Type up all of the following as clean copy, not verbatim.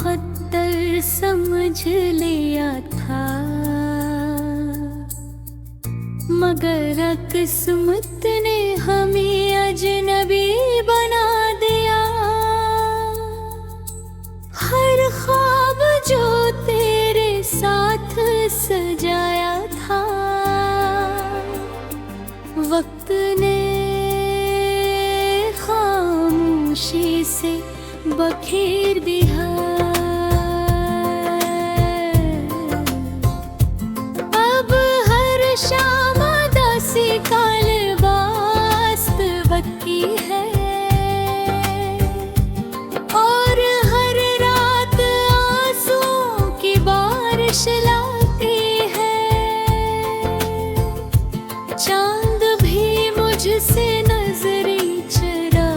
मुक़द्दर समझ लिया था, मगर किस्मत ने हमें अजनबी बना दिया। हर ख्वाब जो तेरे साथ सजाया था, वक्त ने खामोशी से बखेर दिया। अब हर शाम दासी काल वास्तविक की है, और हर रात आंसुओं की बारिश लाती है। चांद भी मुझसे नजरें चुरा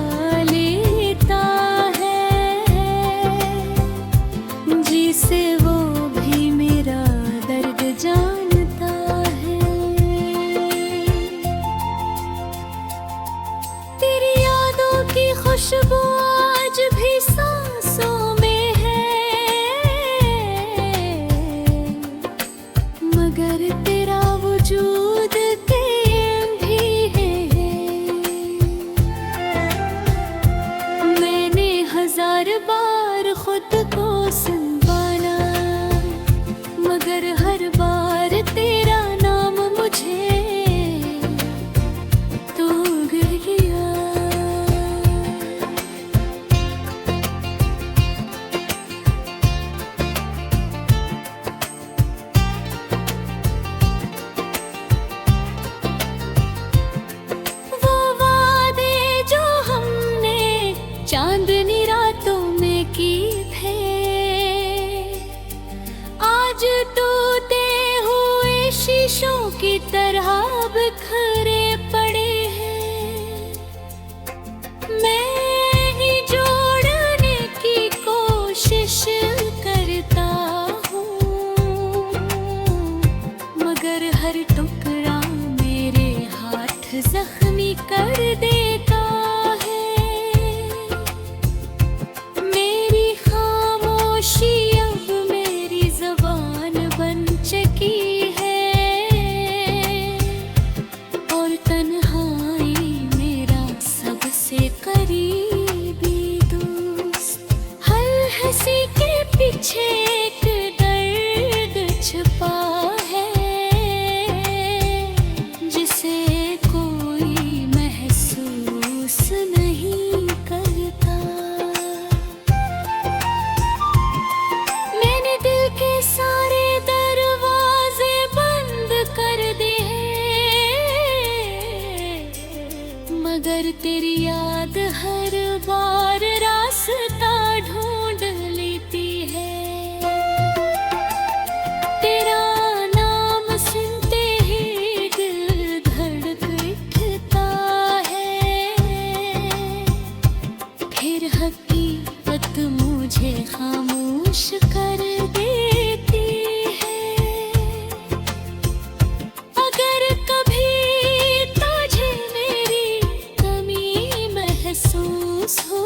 लेता है, जिसे वो भी मेरा दर्द जानता है। तेरी यादों की खुशबू आज भी सांसों में है, मगर तेरा वजूद कायम भी है। मैंने हजार बार खुद को संभाला, मगर हर बार तेरा नाम मुझे तू गिर गया। वो वादे जो हमने चांदनी रातों में किए थे, आज टूटे हुए शीशों की तरह बिखरे पड़े हैं। मैं ही जोड़ने की कोशिश करता हूँ, मगर हर टुकड़ा मेरे हाथ जख्मी कर देता है। मेरी खामोशी अब मेरी ज़बान बन चुकी है, और तन्हाई मेरा सबसे करीबी दोस्त। हर हंसी के पीछे एक दर्द छुपा है, जिसे कोई महसूस नहीं करता। मैंने दिल के सारे दरवाजे बंद कर दिए, मगर तेरी याद हर बार रास्ता ढूंढ लेती है। तेरा नाम सुनते ही दिल धड़क उठता है, फिर हकीकत मुझे खामोश कर देती है। अगर कभी तुझे मेरी कमी महसूस हो,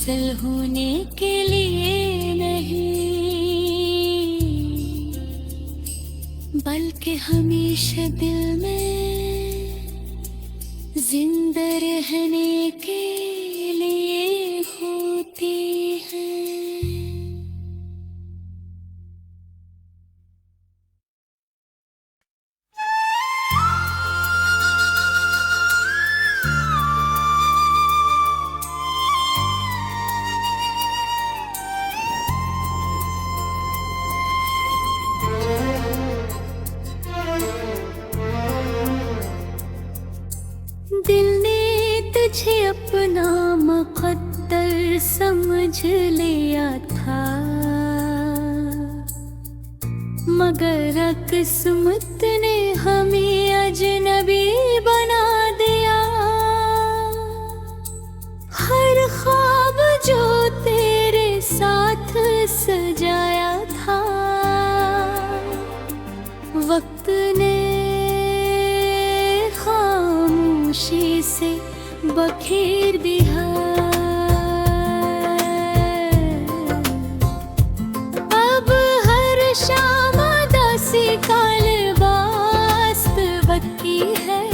हासिल होने के लिए नहीं, बल्कि हमेशा दिल में जिंदा रहने के लिए होती है। दिल ने तुझे अपना मुक़द्दर समझ लिया था, मगर किस्मत ने हमें अजनबी बना दिया। हर ख्वाब जो तेरे साथ सजाया था, वक्त ने खामोशी से बखेर दिया। अब हर शाम दासी का लिबास बकी है,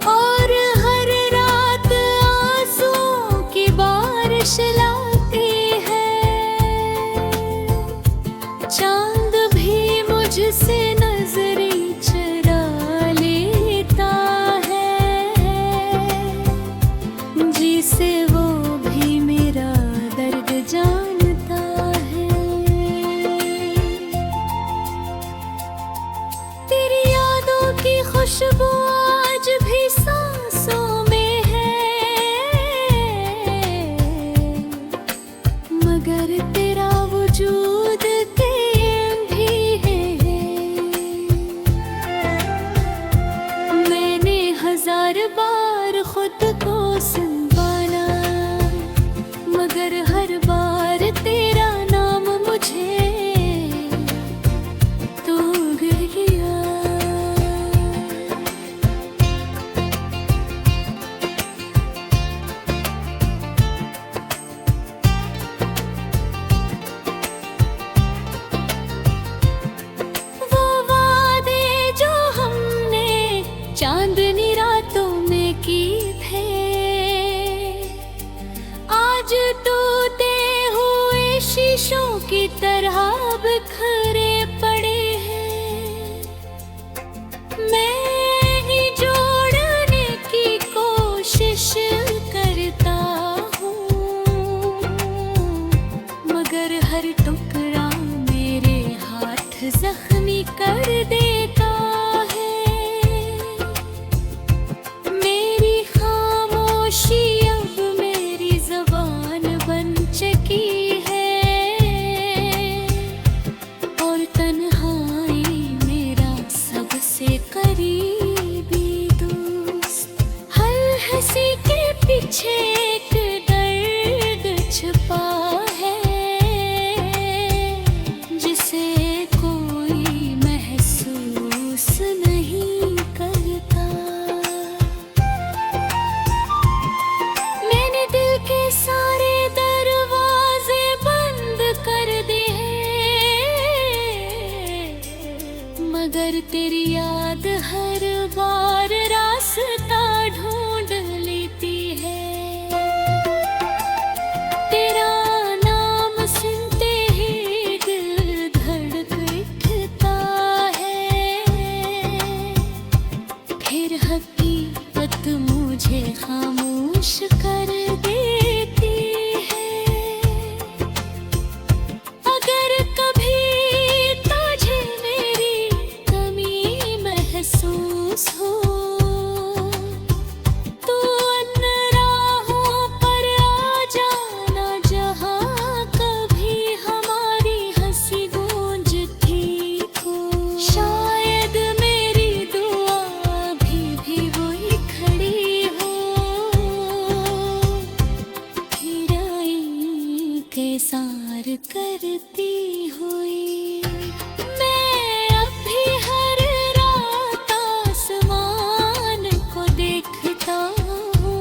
और हर रात आंसुओं की बारिश लाती है। चांद भी मुझसे नजरें चुरा लेता है, जिसे वो भी मेरा दर्द जानता है। तेरी यादों की खुशबू आज भी सांसों में है, मगर तेरा वजूद कायम भी है। मैंने हजार बार खुद को संभाला, मगर हर बार तेरा नाम मुझे तो गया। वो वादे जो हमने चांदनी रातों में की थे, आज टूटे हुए शीशों की तरह बिखरे पड़े हैं। मैं ही जोड़ने की कोशिश करता हूँ, मगर हर टुकड़ा मेरे हाथ जख्मी कर देता है। मेरी खामोशी अब मेरी ज़बान बन चुकी है, और तन्हाई मेरा सबसे करीबी दोस्त। हर हंसी के पीछे एक दर्द छुपा है, जिसे कोई महसूस नहीं करता। मैंने दिल के सारे दरवाजे बंद कर दिए, मगर तेरी याद हर बार रास्ता ढूंढ लेती है। तेरा नाम सुनते ही दिल धड़क उठता है, फिर हकीकत मुझे खामोश कर देती है। अगर कभी तुझे मेरी कमी महसूस हो, तो अन राहों पर आ जाना, जहाँ कभी हमारी हंसी गूंजती हो। शायद मेरी दुआ भी वही खड़ी हो, फिर आई के सार करती हुई। मैं अब भी हर रात आसमान को देखता हूँ,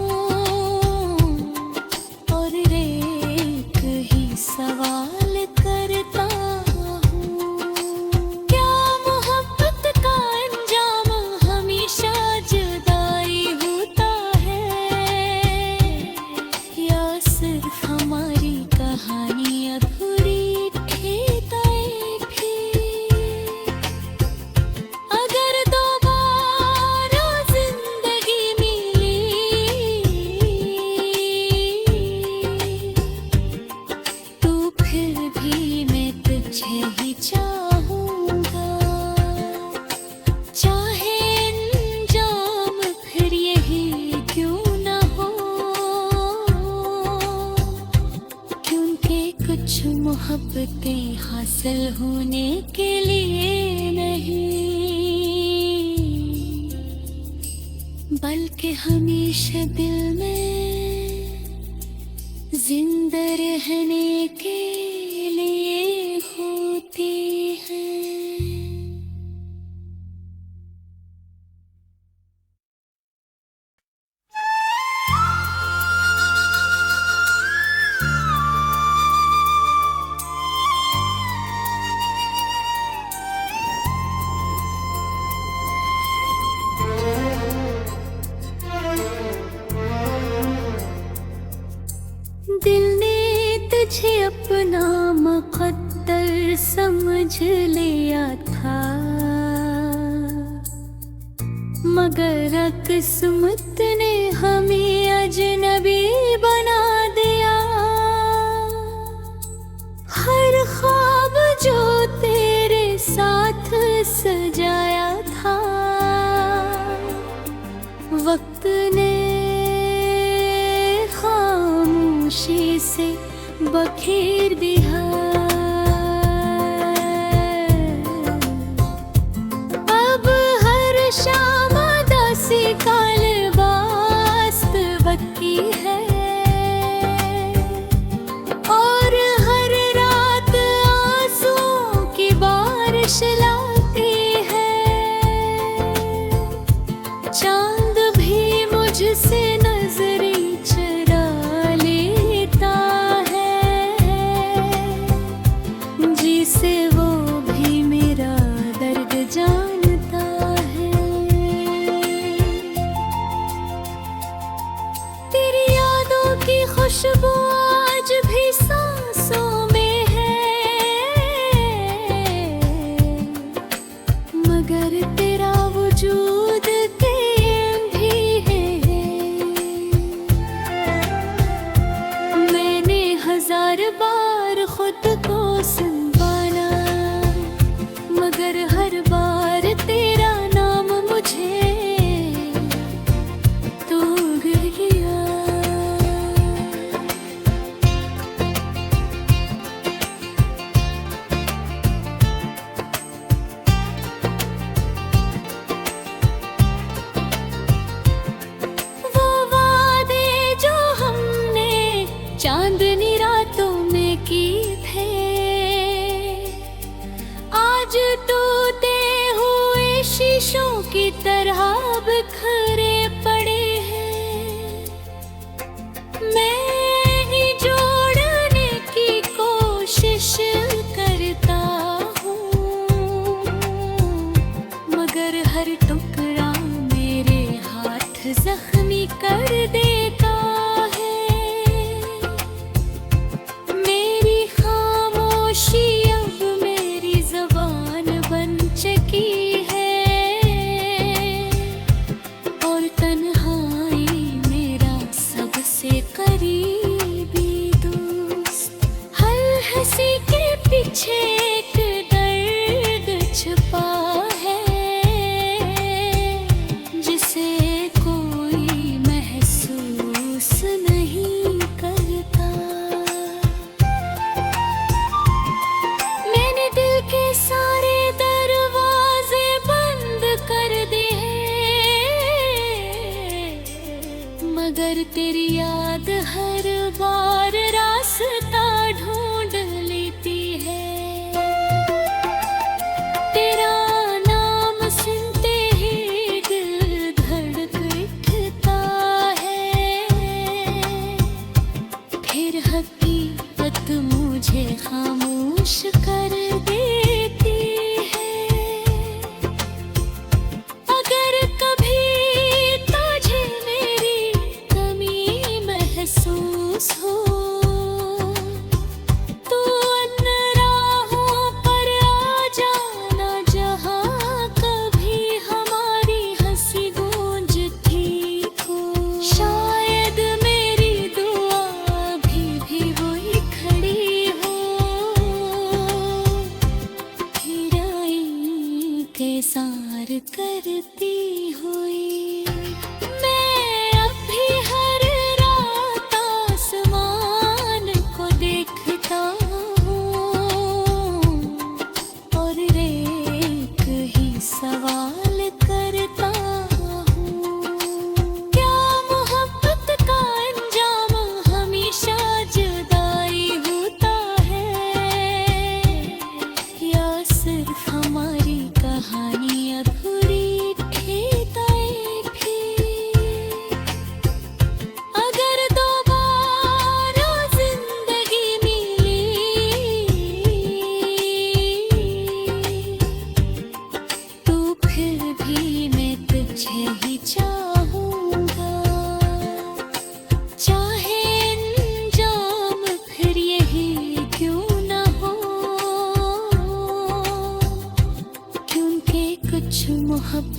कुछ मोहब्बतें हासिल होने के लिए नहीं, बल्कि हमेशा दिल में जिंदा रहने के लिए होती है। दिल ने तुझे अपना मुक़द्दर समझ लिया था, मगर किस्मत ने हमें अजनबी बना दिया। हर ख्वाब जो तेरे साथ सजाया था, वक्त ने खामोशी से बखेर दिया। अब हर शाम दासी काल वास्तविक की है, और हर रात आंसुओं की बारिश लाती है। चांद भी मुझसे नजरें चुरा लेता है, जिसे वो भी मेरा दर्द जानता है।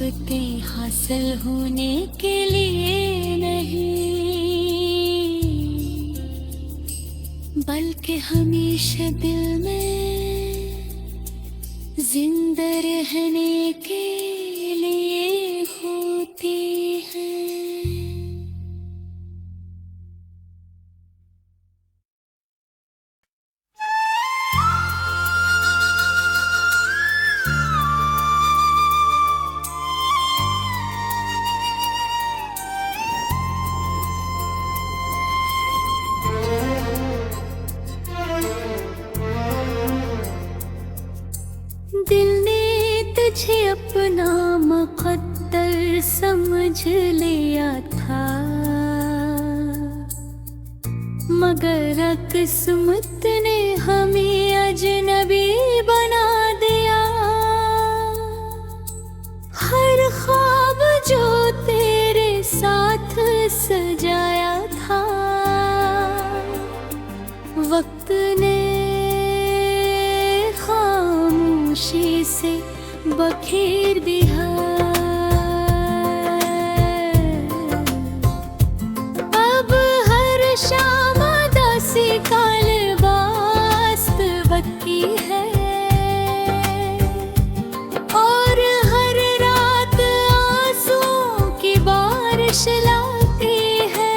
मोहब्बतें हासिल होने के लिए नहीं, बल्कि हमेशा दिल में जिंदा रहने के लिए होती है। दिल ने तुझे अपना मुक़द्दर समझ लिया था, मगर किस्मत ने हमें अजनबी बना दिया। हर ख्वाब जो तेरे साथ सजाया था, वक्त ने खामोशी से बखेर दिया। अब हर शाम दासी का लिबास बकी है, और हर रात आंसुओं की बारिश लाती है।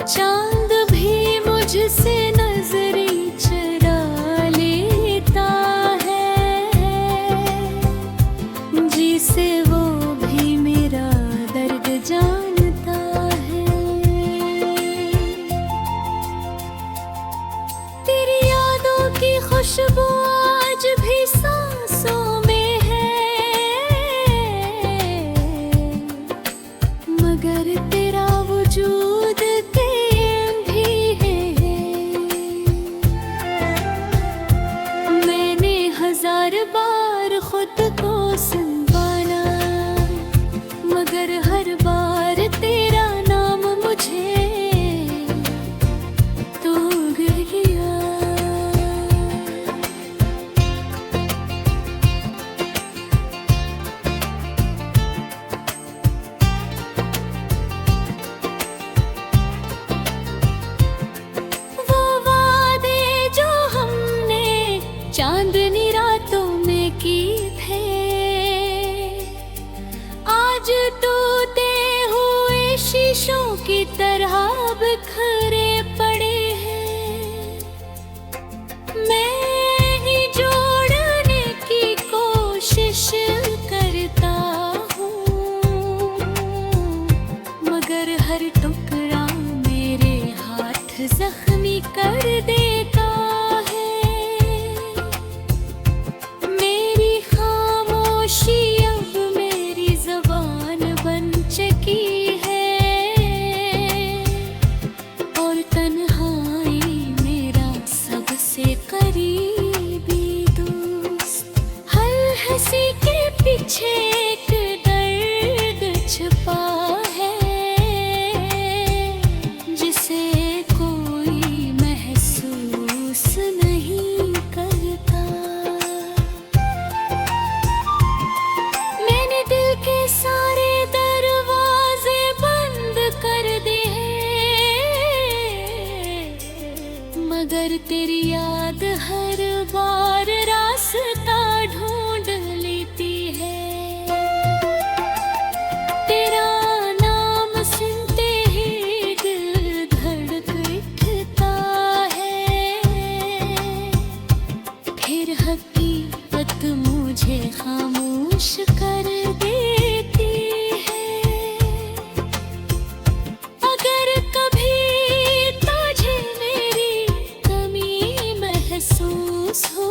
चांद भी मुझसे नजरें चुरा लेता है, जिसे वो भी मेरा दर्द जानता है। तेरी यादों की खुशबू आज भी सांसों में है, मगर तेरा वजूद कायम भी है। मैंने हजार बार खुद को संभाला, मगर हर बार तेरा नाम मुझे तू गया। वो वादे जो हमने चांदनी रातों में की थे, आज टूटे हुए शीशों की तरह बिखरे पड़े हैं। मैं ही जोड़ने की कोशिश करता हूँ, मगर हर टुकड़ा मेरे हाथ जख्मी कर देता है। मेरी खामोशी अब मेरी ज़बान बन चुकी है, और तन्हाई मेरा सबसे करीबी दोस्त। हर हंसी के पीछे एक दर्द छुपा है, जिसे कोई महसूस नहीं करता। मैंने दिल के सारे दरवाजे बंद कर दिए, मगर तेरी याद हर बार रास्ता ढूंढ लेती है। तेरा नाम सुनते ही दिल धड़क उठता है, फिर हकीकत मुझे खामोश कर देती है। अगर कभी तुझे मेरी कमी महसूस हो,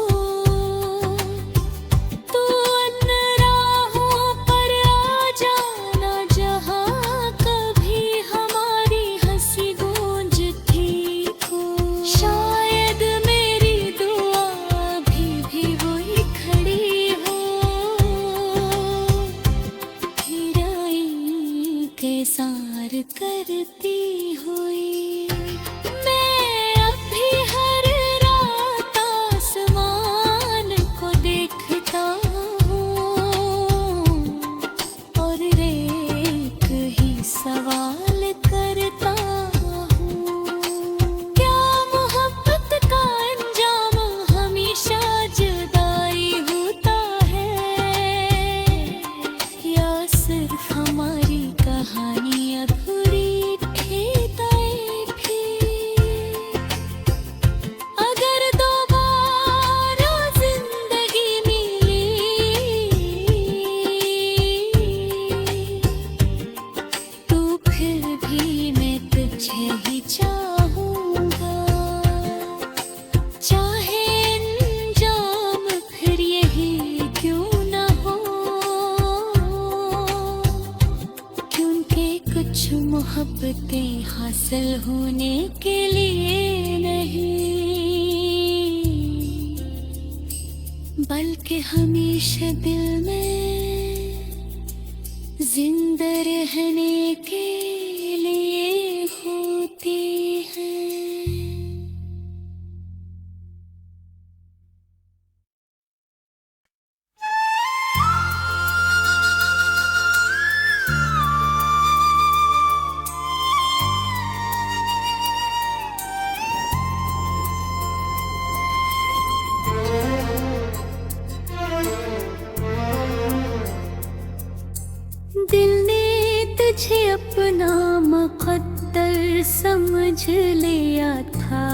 हासिल होने के लिए नहीं, बल्कि हमेशा दिल में जिंदा रहने के लिए होती है। दिल ने तुझे अपना मुक़द्दर समझ लिया था,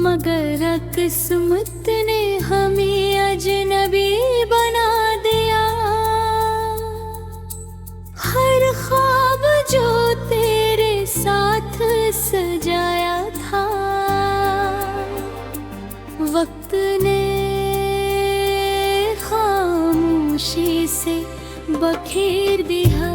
मगर किस्मत ने हमें अजनबी बना दिया। हर ख्वाब जो तेरे साथ सजाया था, वक्त ने खामोशी से बखेर दिया।